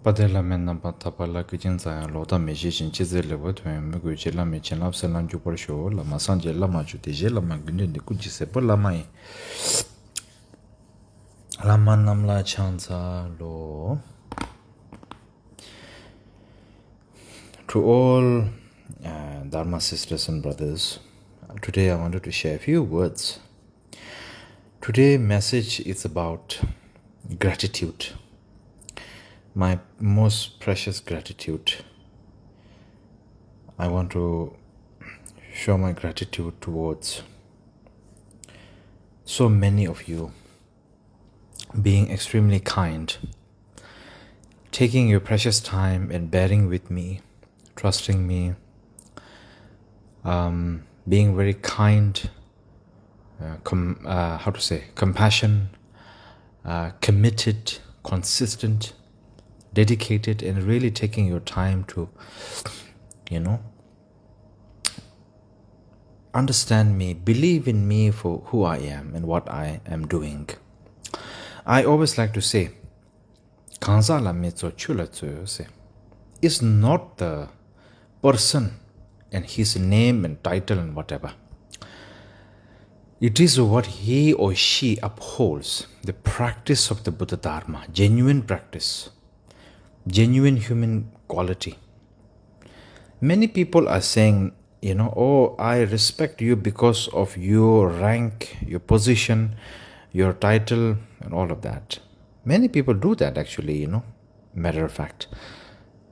Padela menamba tapala kijinza loda mejishin chizele wetwe mgu jela mechin lapselan jupor show la masanje la majute jela maginde de kujise pola mai la manamla chanza lo to all Dharma sisters and brothers. Today I wanted to share a few words. Today's message is about gratitude. My most precious gratitude. I want to show my gratitude towards so many of you being extremely kind, taking your precious time and bearing with me, trusting me, being very kind, compassion, committed, consistent, dedicated, and really taking your time to, understand me, believe in me for who I am and what I am doing. I always like to say, Khentse la metso chula se. It's not the person and his name and title and whatever. It is what he or she upholds, the practice of the Buddha Dharma, genuine practice, genuine human quality. Many people are saying, oh, I respect you because of your rank, your position, your title, and all of that. Many people do that actually, matter of fact.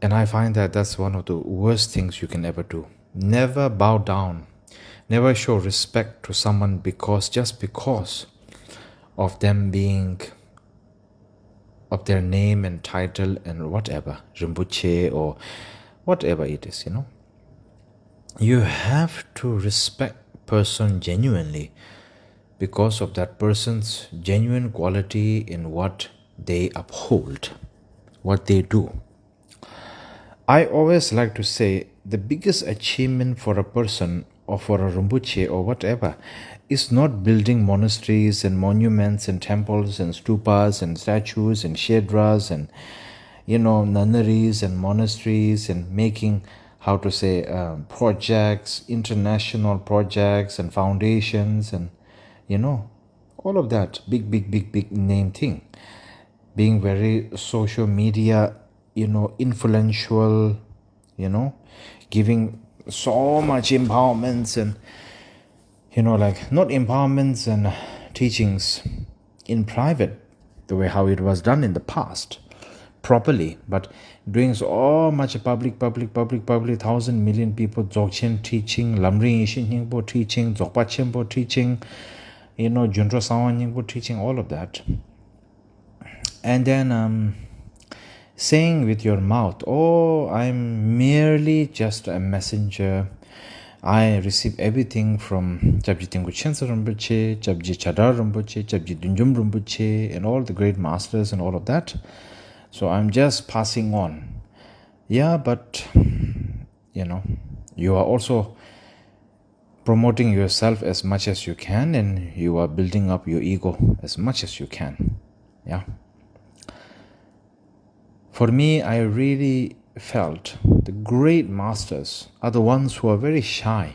And I find that that's one of the worst things you can ever do. Never bow down. Never show respect to someone just because of them being, of their name and title and whatever, Rinpoche or whatever it is, You have to respect person genuinely because of that person's genuine quality in what they uphold, what they do. I always like to say the biggest achievement for a person or for a Rinpoche or whatever is not building monasteries and monuments and temples and stupas and statues and shedras and nunneries and monasteries and making projects, international projects and foundations and all of that big name thing, being very social media influential, giving so much empowerments and not empowerments and teachings in private the way how it was done in the past properly, but doing so much public 1,000 million people dzogchen teaching, lamring ishin hingpo teaching, dzogpa chenpo teaching, junro sawan hingpo teaching, all of that. And then saying with your mouth, oh, I'm merely just a messenger. I receive everything from Chabji Tengu Khentse Rinpoche, Chabji Chadar Rinpoche, Chabji Dunjum Rinpoche, and all the great masters and all of that. So I'm just passing on. Yeah, but, you are also promoting yourself as much as you can, and you are building up your ego as much as you can. Yeah. For me, I really felt the great masters are the ones who are very shy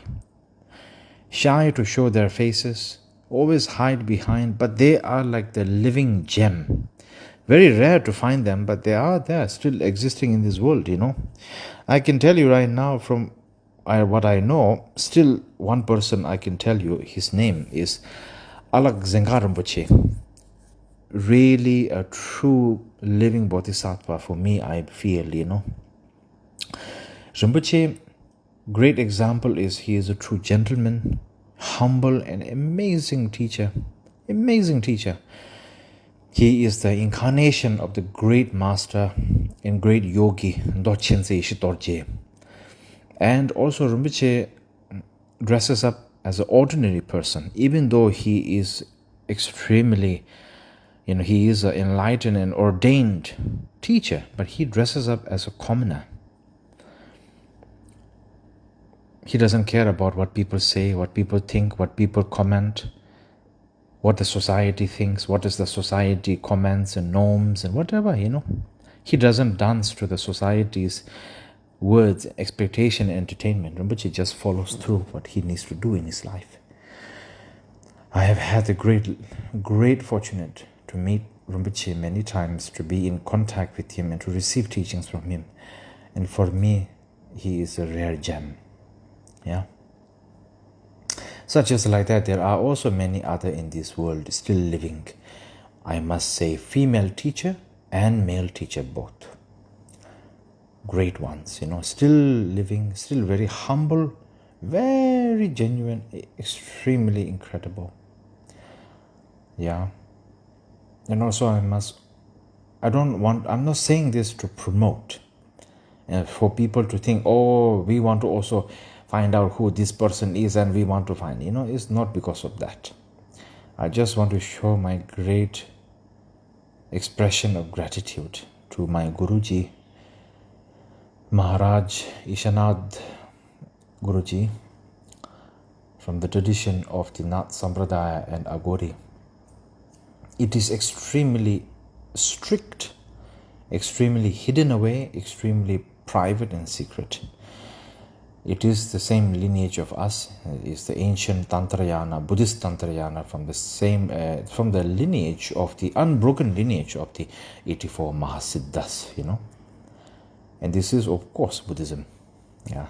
to show their faces, always hide behind, but they are like the living gem. Very rare to find them, but they are there, still existing in this world, I can tell you right now from what I know, still one person I can tell you, his name is Alak Zengar Rinpoche. Really a true living bodhisattva for me, I feel, Rinpoche, great example is he is a true gentleman, humble and amazing teacher. Amazing teacher. He is the incarnation of the great master and great yogi, Khentse Shitorje. And also Rinpoche dresses up as an ordinary person, even though he is extremely, he is an enlightened and ordained teacher, but he dresses up as a commoner. He doesn't care about what people say, what people think, what people comment, what the society thinks, what is the society comments and norms and whatever, He doesn't dance to the society's words, expectation, and entertainment. Rinpoche just follows through what he needs to do in his life. I have had the great fortunate to meet Rinpoche many times, to be in contact with him and to receive teachings from him. And for me, he is a rare gem. Yeah. Such as like that, there are also many other in this world still living. I must say, female teacher and male teacher both. Great ones, still living, still very humble, very genuine, extremely incredible. Yeah. And also I'm not saying this to promote, for people to think, oh, we want to also find out who this person is and we want to find, it's not because of that. I just want to show my great expression of gratitude to my Guruji, Maharaj Ishanad Guruji, from the tradition of the Nath Sampradaya and Agori. It is extremely strict, extremely hidden away, extremely private and secret. It is the same lineage of us. It is the ancient Tantrayana, Buddhist Tantrayana, from the lineage of the unbroken lineage of the 84 Mahasiddhas, And this is, of course, Buddhism. Yeah.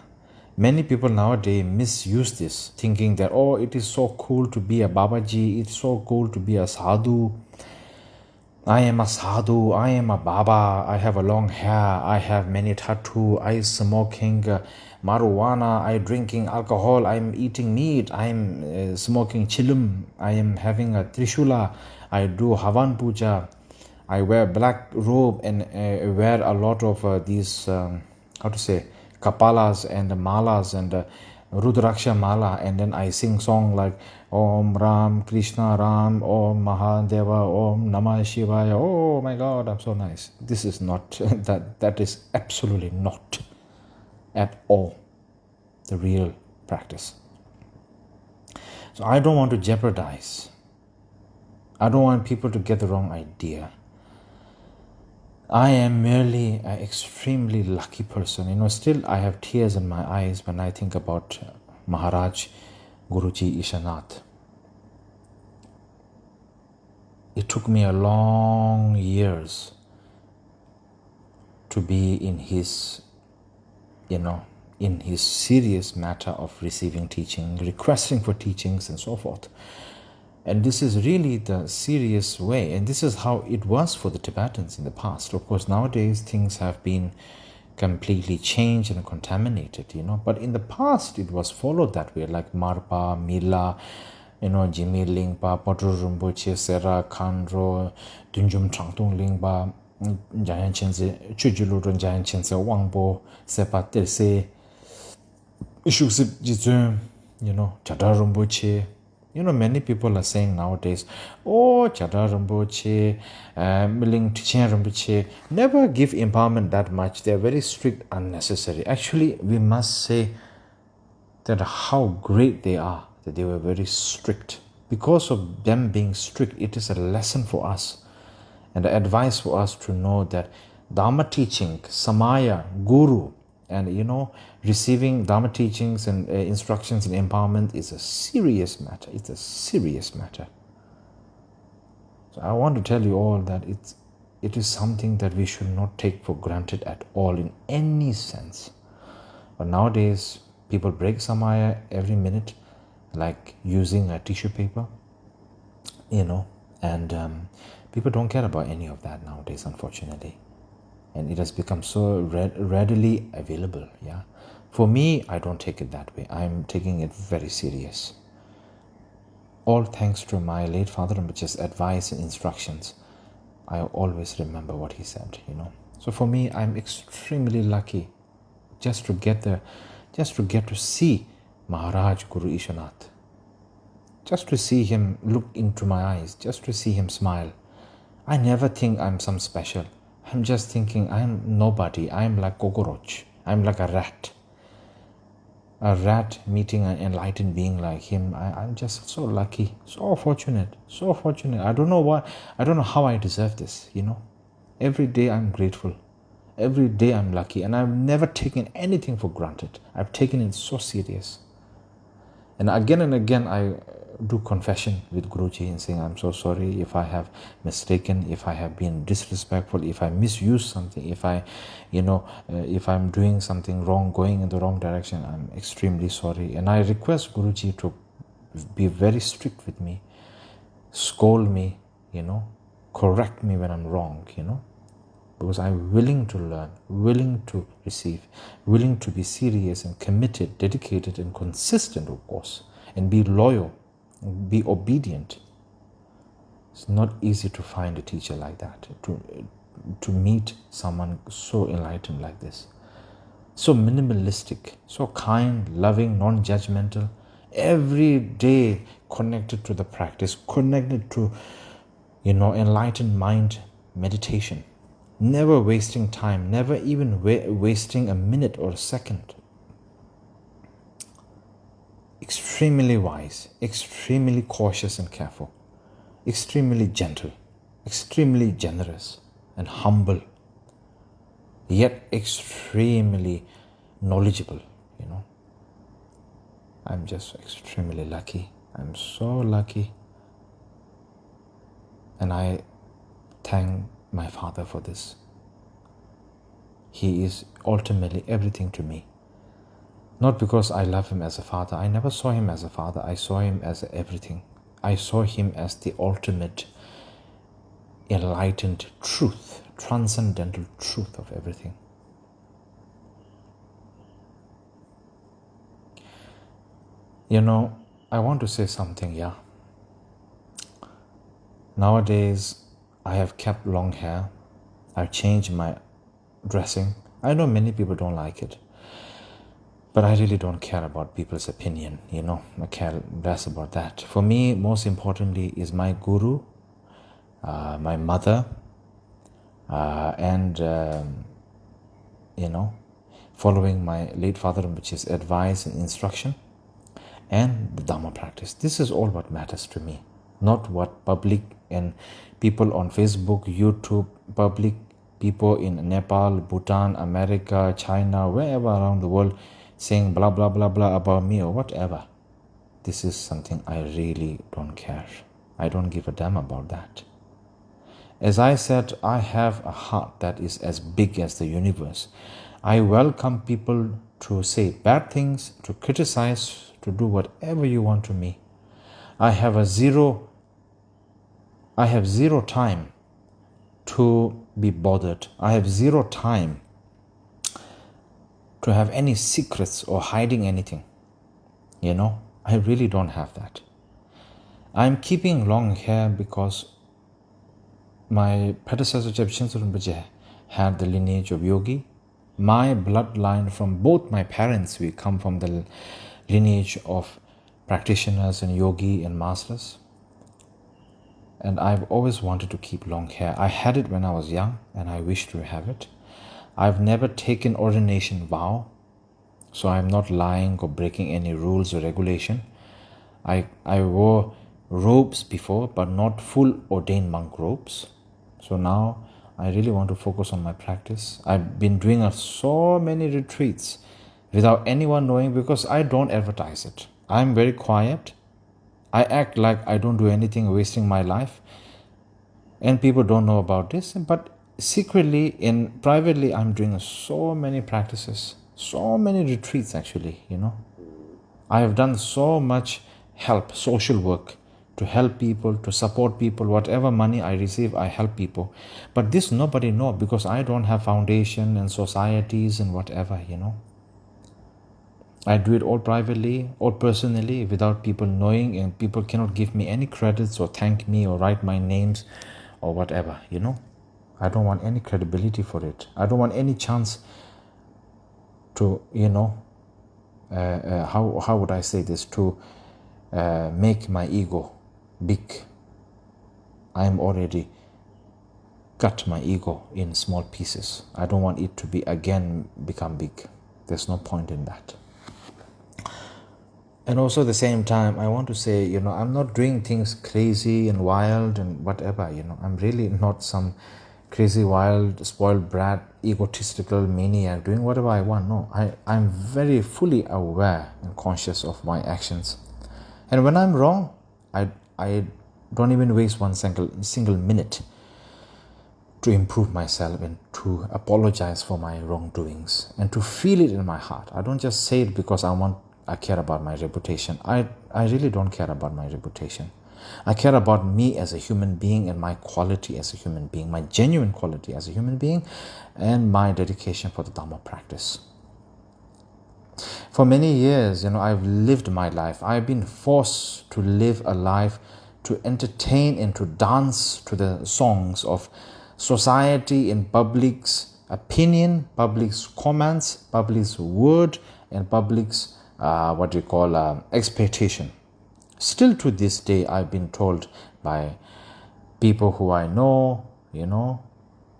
Many people nowadays misuse this, thinking that, oh, it is so cool to be a Babaji, it's so cool to be a sadhu. I am a sadhu, I am a Baba, I have a long hair, I have many tattoos, I smoking marijuana, I drinking alcohol, I'm eating meat, I'm smoking chillum, I am having a trishula, I do Havan Puja, I wear black robe and wear a lot of these, kapalas and malas and Rudraksha mala, and then I sing song like Om Ram Krishna Ram, Om Mahadeva, Om Namah Shivaya. Oh my God, I'm so nice. This is not, that is absolutely not at all the real practice. So I don't want to jeopardize. I don't want people to get the wrong idea. I am merely an extremely lucky person. Still I have tears in my eyes when I think about Maharaj Guruji Ishanath. It took me a long years to be in his, in his serious matter of receiving teaching, requesting for teachings and so forth. And this is really the serious way. And this is how it was for the Tibetans in the past. Of course, nowadays things have been completely changed and contaminated, But in the past, it was followed that way, like Marpa, Mila, Jimmy Lingpa, Potru Rinpoche, Sera, Khandro, Dunjum Trangtung Lingpa, Jayan Chense, Chujulurun Jayan Chense, Wangpo, Sepa Terse, Ishuksip Jizum, Chadar Rinpoche. Many people are saying nowadays, oh, Chadar Rinpoche, Miling Tichen Rinpoche, never give empowerment that much. They're very strict, unnecessary. Actually, we must say that how great they are, that they were very strict. Because of them being strict, it is a lesson for us and the advice for us to know that Dharma teaching, Samaya, Guru, and receiving Dharma teachings and instructions and empowerment is a serious matter. It's a serious matter. So I want to tell you all that it is something that we should not take for granted at all in any sense. But nowadays, people break Samaya every minute, like using a tissue paper, and people don't care about any of that nowadays, unfortunately. And it has become so readily available. Yeah, for me, I don't take it that way. I'm taking it very serious. All thanks to my late father Rinpoche's advice and instructions. I always remember what he said. So for me, I'm extremely lucky just to get to see Maharaj Guru Ishanath, just to see him look into my eyes, just to see him smile. I never think I'm some special. I'm just thinking I'm nobody. I'm like cockroach. I'm like a rat. A rat meeting an enlightened being like him. I'm just so lucky, so fortunate, so fortunate. I don't know how I deserve this, Every day I'm grateful. Every day I'm lucky. And I've never taken anything for granted. I've taken it so serious. And again, I do confession with Guruji and saying, I'm so sorry if I have mistaken, if I have been disrespectful, if I misuse something, if if I'm doing something wrong, going in the wrong direction, I'm extremely sorry. And I request Guruji to be very strict with me, scold me, correct me when I'm wrong, because I'm willing to learn, willing to receive, willing to be serious and committed, dedicated and consistent, of course, and be loyal, and be obedient. It's not easy to find a teacher like that, to meet someone so enlightened like this, so minimalistic, so kind, loving, non-judgmental, every day connected to the practice, connected to, enlightened mind meditation. Never wasting time, never even wasting a minute or a second. Extremely wise, extremely cautious and careful, extremely gentle, extremely generous and humble, yet extremely knowledgeable, I'm just extremely lucky. I'm so lucky. And I thank my father for this. He is ultimately everything to me. Not because I love him as a father. I never saw him as a father. I saw him as everything. I saw him as the ultimate enlightened truth, transcendental truth of everything. I want to say something, yeah. Nowadays, I have kept long hair. I've changed my dressing. I know many people don't like it, but I really don't care about people's opinion, I care less about that. For me, most importantly is my guru, my mother, and following my late father Rinpoche's advice and instruction, and the Dhamma practice. This is all what matters to me, not what public and people on Facebook, YouTube, public people in Nepal, Bhutan, America, China, wherever around the world saying blah blah blah blah about me or whatever. This is something I really don't care. I don't give a damn about that. As I said, I have a heart that is as big as the universe. I welcome people to say bad things, to criticize, to do whatever you want to me. I have zero time to be bothered. I have zero time to have any secrets or hiding anything. I really don't have that. I'm keeping long hair because my predecessor Khentse Rinpoche had the lineage of yogi. My bloodline from both my parents, we come from the lineage of practitioners and yogi and masters. And I've always wanted to keep long hair. I had it when I was young and I wish to have it. I've never taken ordination vow, so I'm not lying or breaking any rules or regulation. I wore robes before, but not full ordained monk robes. So now I really want to focus on my practice. I've been doing so many retreats without anyone knowing because I don't advertise it. I'm very quiet. I act like I don't do anything, wasting my life. And people don't know about this. But secretly and privately, I'm doing so many practices, so many retreats actually, I have done so much help, social work, to help people, to support people. Whatever money I receive, I help people. But this nobody knows because I don't have foundation and societies and whatever, I do it all privately, all personally, without people knowing, and people cannot give me any credits or thank me or write my names or whatever, I don't want any credibility for it. I don't want any chance to, how would I say this, to make my ego big. I'm already cut my ego in small pieces. I don't want it to be again become big. There's no point in that. And also at the same time, I want to say, I'm not doing things crazy and wild and whatever, I'm really not some crazy, wild, spoiled brat, egotistical maniac doing whatever I want. No, I'm very fully aware and conscious of my actions. And when I'm wrong, I don't even waste one single minute to improve myself and to apologize for my wrongdoings and to feel it in my heart. I don't just say it because I care about my reputation. I really don't care about my reputation. I care about me as a human being and my quality as a human being, my genuine quality as a human being, and my dedication for the Dharma practice. For many years, I've lived my life. I've been forced to live a life to entertain and to dance to the songs of society in public's opinion, public's comments, public's word, and public's expectation. Still to this day, I've been told by people who I know,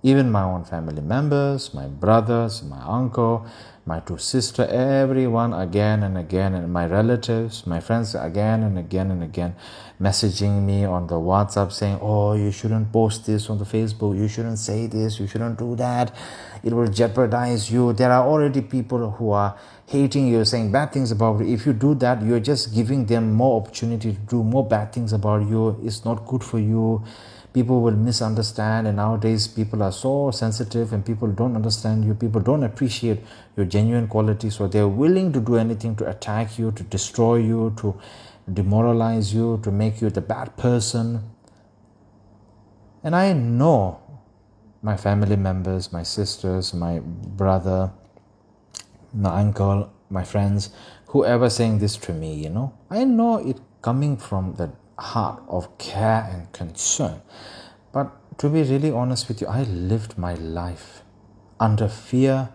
even my own family members, my brothers, my uncle, my two sisters, everyone again and again, and my relatives, my friends again and again and again, messaging me on the WhatsApp saying, oh, you shouldn't post this on the Facebook, you shouldn't say this, you shouldn't do that, it will jeopardize you. There are already people who are hating you, saying bad things about you. If you do that, you're just giving them more opportunity to do more bad things about you. It's not good for you. People will misunderstand, and nowadays people are so sensitive and people don't understand you. People don't appreciate your genuine quality, so they're willing to do anything to attack you, to destroy you, to demoralize you, to make you the bad person. And I know my family members, my sisters, my brother, my uncle, my friends, whoever saying this to me, I know it coming from the heart of care and concern. But to be really honest with you, I lived my life under fear,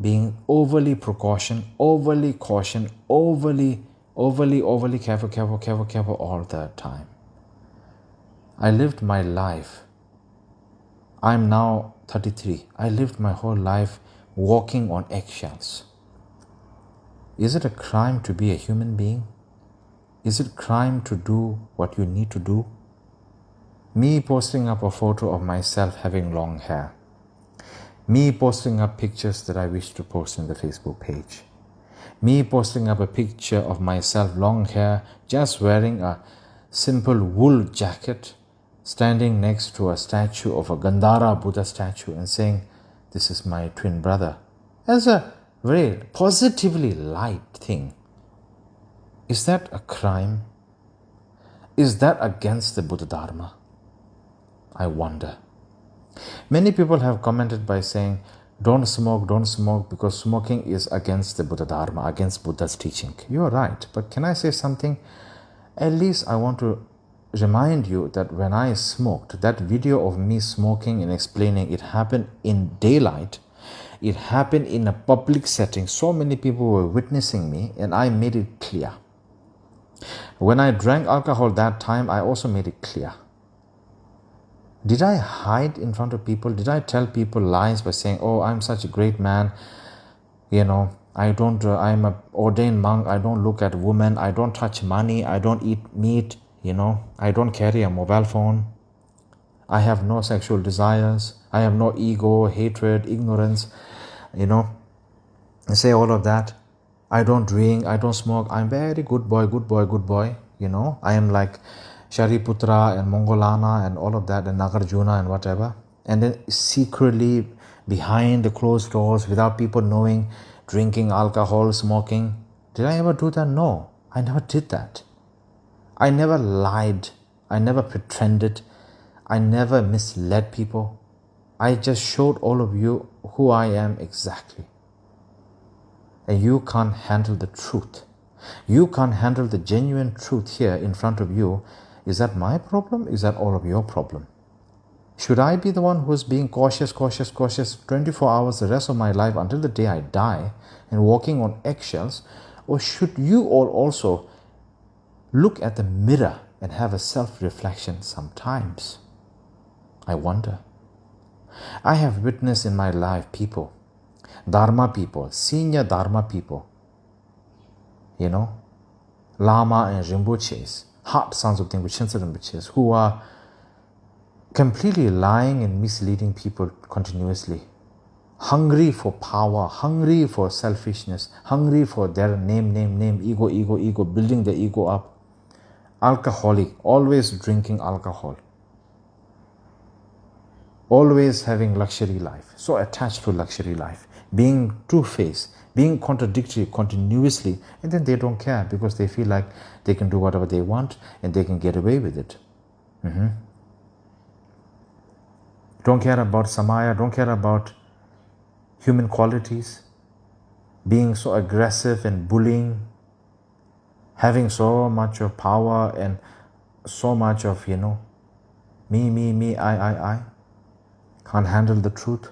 being overly precaution, overly caution, overly careful all the time. I lived my life. I'm now 33. I lived my whole life walking on eggshells. Is it a crime to be a human being? Is it crime to do what you need to do? Me posting up a photo of myself having long hair. Me posting up pictures that I wish to post in the Facebook page. Me posting up a picture of myself long hair, just wearing a simple wool jacket, standing next to a statue of a Gandhara Buddha statue and saying, this is my twin brother. As a very positively light thing. Is that a crime? Is that against the Buddha Dharma? I wonder. Many people have commented by saying, don't smoke because smoking is against the Buddha Dharma, against Buddha's teaching. You're right, but can I say something? At least I want to remind you that when I smoked, that video of me smoking and explaining, it happened in daylight. It happened in a public setting. So many people were witnessing me and I made it clear. When I drank alcohol that time, I also made it clear. Did I hide in front of people? Did I tell people lies by saying, oh, I'm such a great man, I'm an ordained monk, I don't look at women, I don't touch money, I don't eat meat, I don't carry a mobile phone, I have no sexual desires, I have no ego, hatred, ignorance, I say all of that. I don't drink, I don't smoke, I'm very good boy, I am like Shariputra and Mongolana and all of that, and Nagarjuna and whatever. And then secretly, behind the closed doors, without people knowing, drinking alcohol, smoking. Did I ever do that? No, I never did that. I never lied. I never pretended. I never misled people. I just showed all of you who I am exactly. And you can't handle the truth. You can't handle the genuine truth here in front of you. Is that my problem? Is that all of your problem? Should I be the one who's being cautious 24 hours the rest of my life until the day I die and walking on eggshells? Or should you all also look at the mirror and have a self-reflection sometimes? I wonder. I have witnessed in my life people, Dharma people, senior Dharma people, Lama and Rinpoches, hot sons of Khentse Rinpoches, who are completely lying and misleading people continuously, hungry for power, hungry for selfishness, hungry for their name, ego, building the ego up. Alcoholic, always drinking alcohol, always having luxury life, so attached to luxury life, being two-faced, being contradictory continuously, and then they don't care because they feel like they can do whatever they want and they can get away with it. Don't care about samaya, don't care about human qualities, being so aggressive and bullying, having so much of power and so much of, me, I. Can't handle the truth,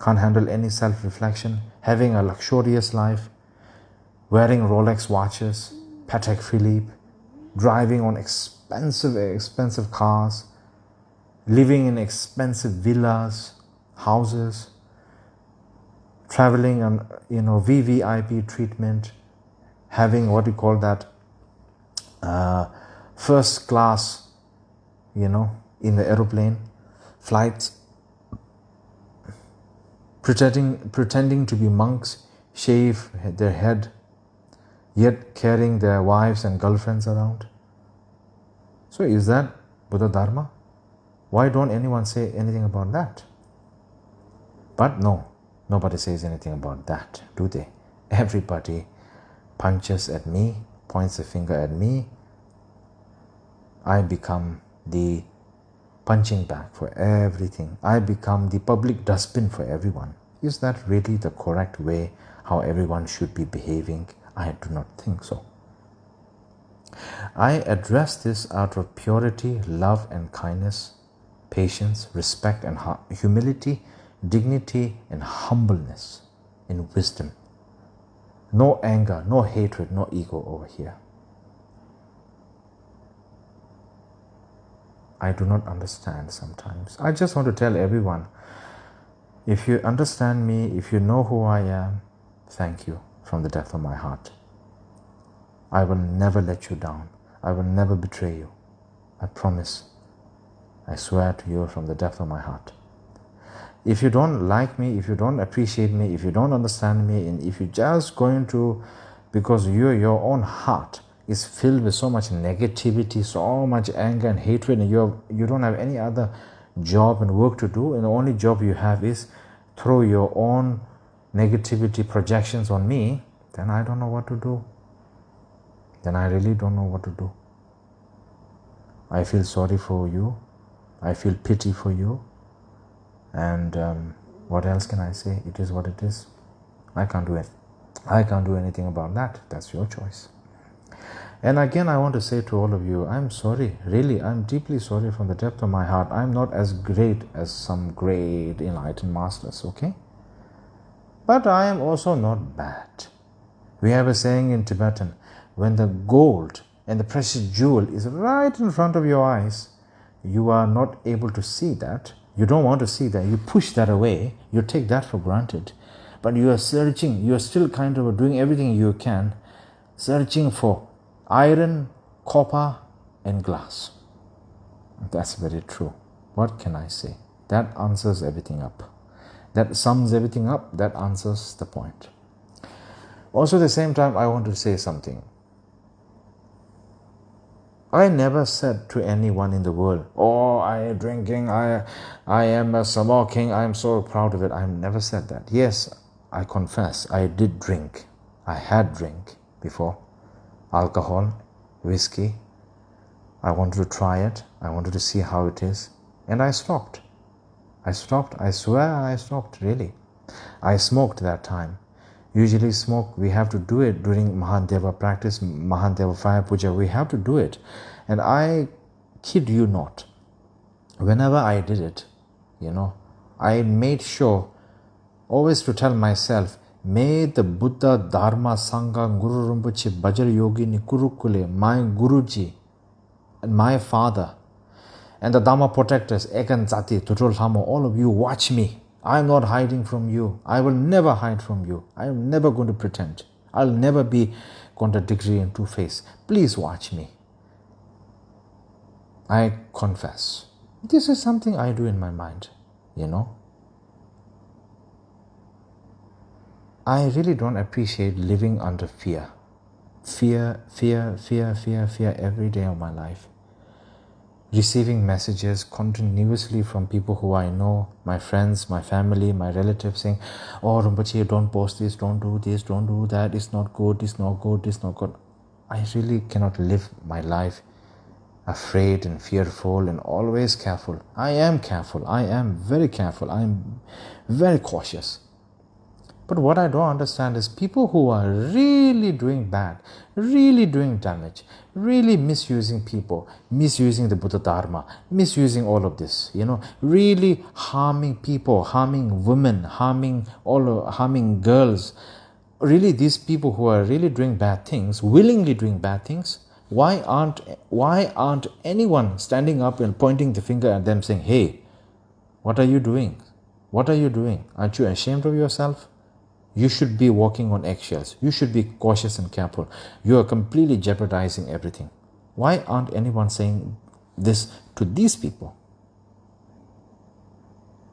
can't handle any self-reflection, having a luxurious life, wearing Rolex watches, Patek Philippe, driving on expensive cars, living in expensive villas, houses, traveling on, VVIP treatment, having what you call that first class, in the aeroplane, flights, pretending to be monks, shave their head, yet carrying their wives and girlfriends around. So is that Buddha Dharma? Why don't anyone say anything about that? But no, nobody says anything about that, do they? Everybody punches at me, points a finger at me. I become the punching bag for everything. I become the public dustbin for everyone. Is that really the correct way how everyone should be behaving? I do not think so. I address this out of purity, love and kindness, patience, respect and humility, dignity and humbleness, and wisdom. No anger, no hatred, no ego over here. I do not understand sometimes. I just want to tell everyone, if you understand me, if you know who I am, thank you from the depth of my heart. I will never let you down. I will never betray you. I promise. I swear to you from the depth of my heart. If you don't like me, if you don't appreciate me, if you don't understand me, and if you're just going to, because your own heart is filled with so much negativity, so much anger and hatred, and you don't have any other job and work to do, and the only job you have is throw your own negativity projections on me, then I don't know what to do. Then I really don't know what to do. I feel sorry for you. I feel pity for you. And what else can I say? It is what it is. I can't do it. I can't do anything about that. That's your choice. And again, I want to say to all of you, I'm sorry. Really, I'm deeply sorry from the depth of my heart. I'm not as great as some great enlightened masters, okay? But I am also not bad. We have a saying in Tibetan, when the gold and the precious jewel is right in front of your eyes, you are not able to see that. You don't want to see that. You push that away. You take that for granted. But you are searching. You are still kind of doing everything you can, searching for iron, copper, and glass. That's very true. What can I say? That answers everything up. That sums everything up. That answers the point. Also, at the same time, I want to say something. I never said to anyone in the world, oh, I am drinking, I am smoking, I am so proud of it. I never said that. Yes, I confess, I did drink. I had drink before. Alcohol, whiskey. I wanted to try it. I wanted to see how it is. And I stopped. I swear I stopped, really. I smoked that time. Usually smoke, we have to do it during Mahadeva practice, Mahadeva fire puja, we have to do it. And I kid you not, whenever I did it, I made sure always to tell myself, may the Buddha, Dharma, Sangha, Guru Rinpoche, Bhajar Yogini, Kurukule, my Guruji, and my father, and the Dharma protectors, Ekan Zati, Tutul Hamo, all of you watch me. I'm not hiding from you. I will never hide from you. I am never going to pretend. I'll never be contradictory and two-faced. Please watch me. I confess. This is something I do in my mind, you know. I really don't appreciate living under fear. Fear every day of my life. Receiving messages continuously from people who I know, my friends, my family, my relatives saying, oh, Rinpoche, don't post this, don't do this, don't do that, it's not good, it's not good, it's not good. I really cannot live my life afraid and fearful and always careful. I am careful. I am very careful. I am very cautious. But what I don't understand is people who are really doing bad, really doing damage, really misusing people, misusing the Buddha Dharma, misusing all of this, really harming people, harming women, harming girls. Really, these people who are really doing bad things, willingly doing bad things, why aren't anyone standing up and pointing the finger at them saying, hey, what are you doing? What are you doing? Aren't you ashamed of yourself? You should be walking on eggshells. You should be cautious and careful. You are completely jeopardizing everything. Why aren't anyone saying this to these people?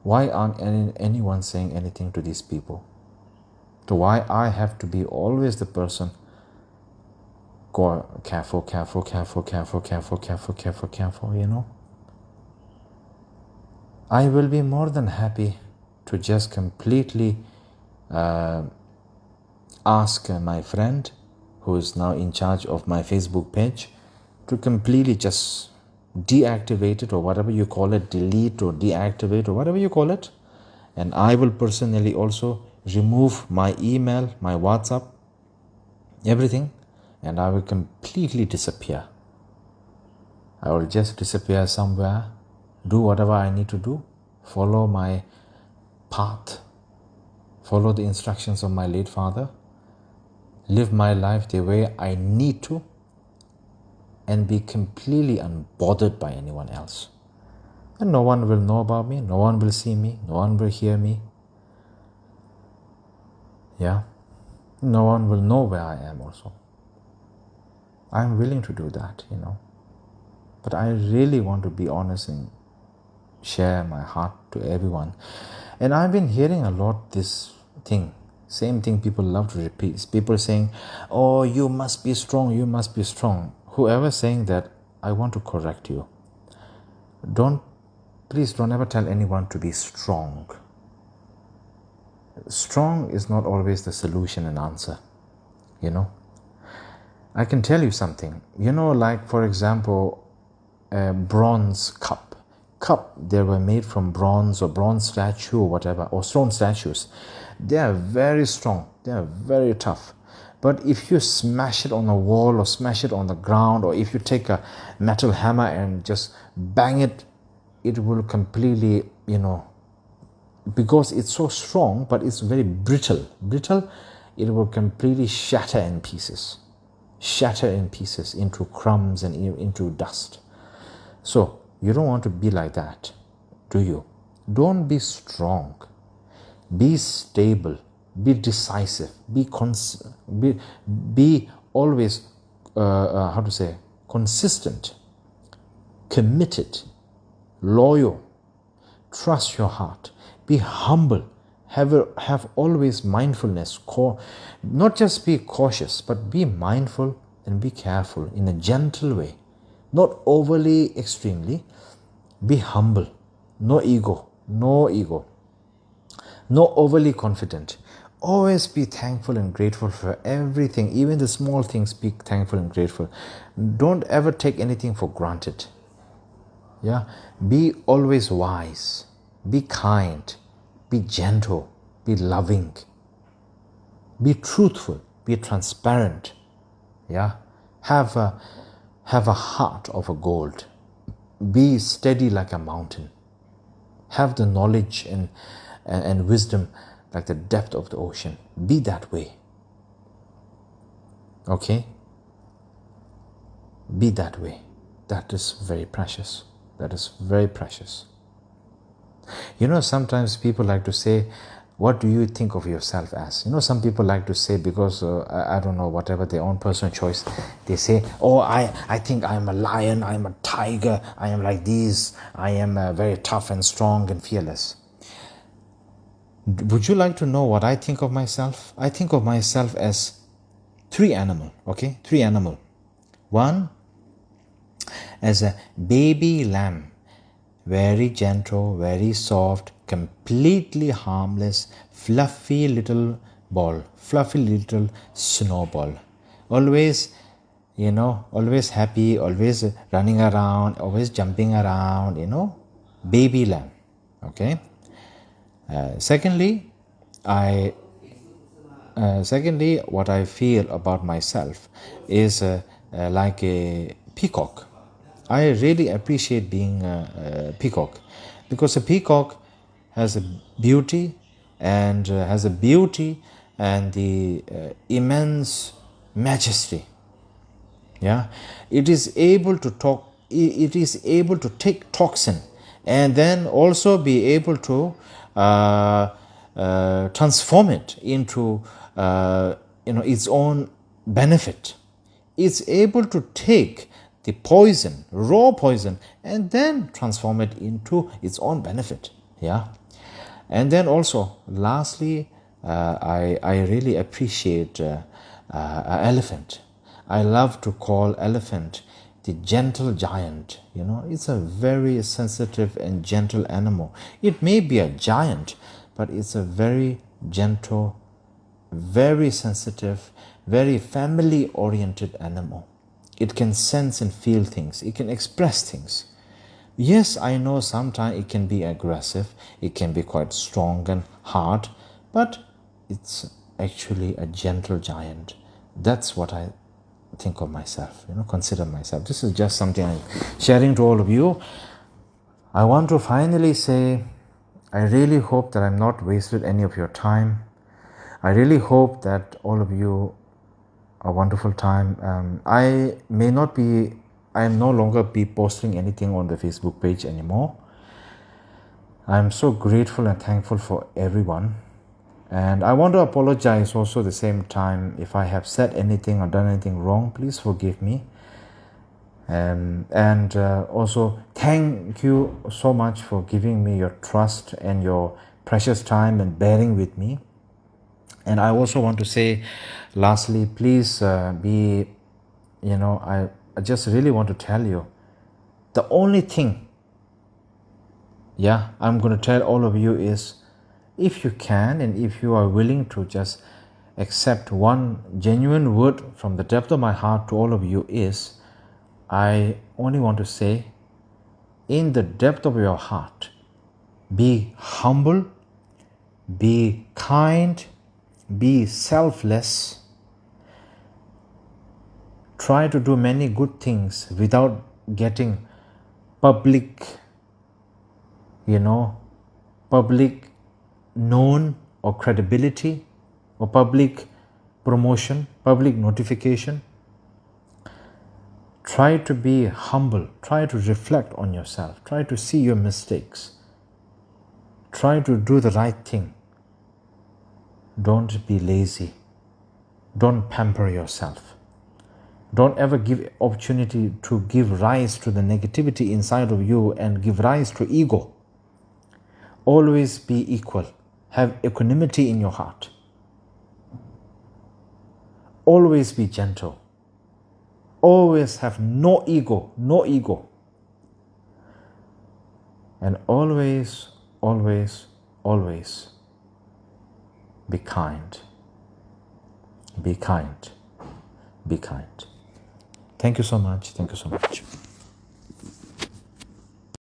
Why aren't anyone saying anything to these people? So why I have to be always the person careful, I will be more than happy to just completely ask my friend who is now in charge of my Facebook page to completely just deactivate it, or whatever you call it, delete or deactivate or whatever you call it. And I will personally also remove my email, my WhatsApp, everything, and I will completely disappear. I will just disappear somewhere, do whatever I need to do, follow my path, follow the instructions of my late father, live my life the way I need to, and be completely unbothered by anyone else. And no one will know about me, no one will see me, no one will hear me. Yeah, no one will know where I am also. I'm willing to do that, But I really want to be honest and share my heart to everyone. And I've been hearing a lot this thing, same thing people love to repeat. People saying, oh, you must be strong, you must be strong. Whoever saying that, I want to correct you. Please don't ever tell anyone to be strong. Strong is not always the solution and answer, I can tell you something, like for example, a bronze cup, they were made from bronze or bronze statue or whatever, or stone statues. They are very strong, they are very tough. But if you smash it on a wall or smash it on the ground, or if you take a metal hammer and just bang it, it will completely, because it's so strong, but it's very brittle, it will completely shatter in pieces into crumbs and into dust. So you don't want to be like that, do you? Don't be strong. Be stable. Be decisive. Be always, consistent, committed, loyal. Trust your heart. Be humble. Have always mindfulness. Not just be cautious, but be mindful and be careful in a gentle way. Not overly extremely. Be humble. No ego. No overly confident. Always be thankful and grateful for everything. Even the small things, be thankful and grateful. Don't ever take anything for granted. Yeah. Be always wise. Be kind. Be gentle. Be loving. Be truthful. Be transparent. Yeah. Have a heart of a gold. Be steady like a mountain. Have the knowledge and wisdom like the depth of the ocean. Be that way. Okay? Be that way. That is very precious. That is very precious. Sometimes people like to say, what do you think of yourself as? Some people like to say, because I don't know, whatever their own personal choice, they say, oh, I think I'm a lion, I'm a tiger, I am like this, I am very tough and strong and fearless. Would you like to know what I think of myself? I think of myself as three animal, okay? Three animal. One, as a baby lamb, very gentle, very soft, completely harmless, fluffy little ball, fluffy little snowball. Always, always happy, always running around, always jumping around, baby lamb. Okay. Secondly, what I feel about myself is like a peacock. I really appreciate being a peacock, because a peacock has a beauty and the immense majesty. Yeah, it is able to talk. It is able to take toxin and then also be able to transform it into its own benefit. It's able to take the poison, raw poison, and then transform it into its own benefit. Yeah. And then also, lastly, I really appreciate an elephant. I love to call elephant the gentle giant. It's a very sensitive and gentle animal. It may be a giant, but it's a very gentle, very sensitive, very family-oriented animal. It can sense and feel things. It can express things. Yes, I know sometimes it can be aggressive. It can be quite strong and hard, but it's actually a gentle giant. That's what I think of myself, consider myself. This is just something I'm sharing to all of you. I want to finally say, I really hope that I'm not wasted any of your time. I really hope that all of you a wonderful time. I am no longer be posting anything on the Facebook page anymore. I'm so grateful and thankful for everyone. And I want to apologize also at the same time if I have said anything or done anything wrong. Please forgive me. And also thank you so much for giving me your trust and your precious time and bearing with me. And I also want to say, lastly, please I just really want to tell you, the only thing, I'm going to tell all of you is, if you can and if you are willing to just accept one genuine word from the depth of my heart to all of you is, I only want to say, in the depth of your heart, be humble, be kind, be selfless. Try to do many good things without getting public known or credibility or public promotion, public notification. Try to be humble. Try to reflect on yourself. Try to see your mistakes. Try to do the right thing. Don't be lazy. Don't pamper yourself. Don't ever give opportunity to give rise to the negativity inside of you and give rise to ego. Always be equal. Have equanimity in your heart. Always be gentle. Always have no ego. And always be kind. Be kind. Thank you so much.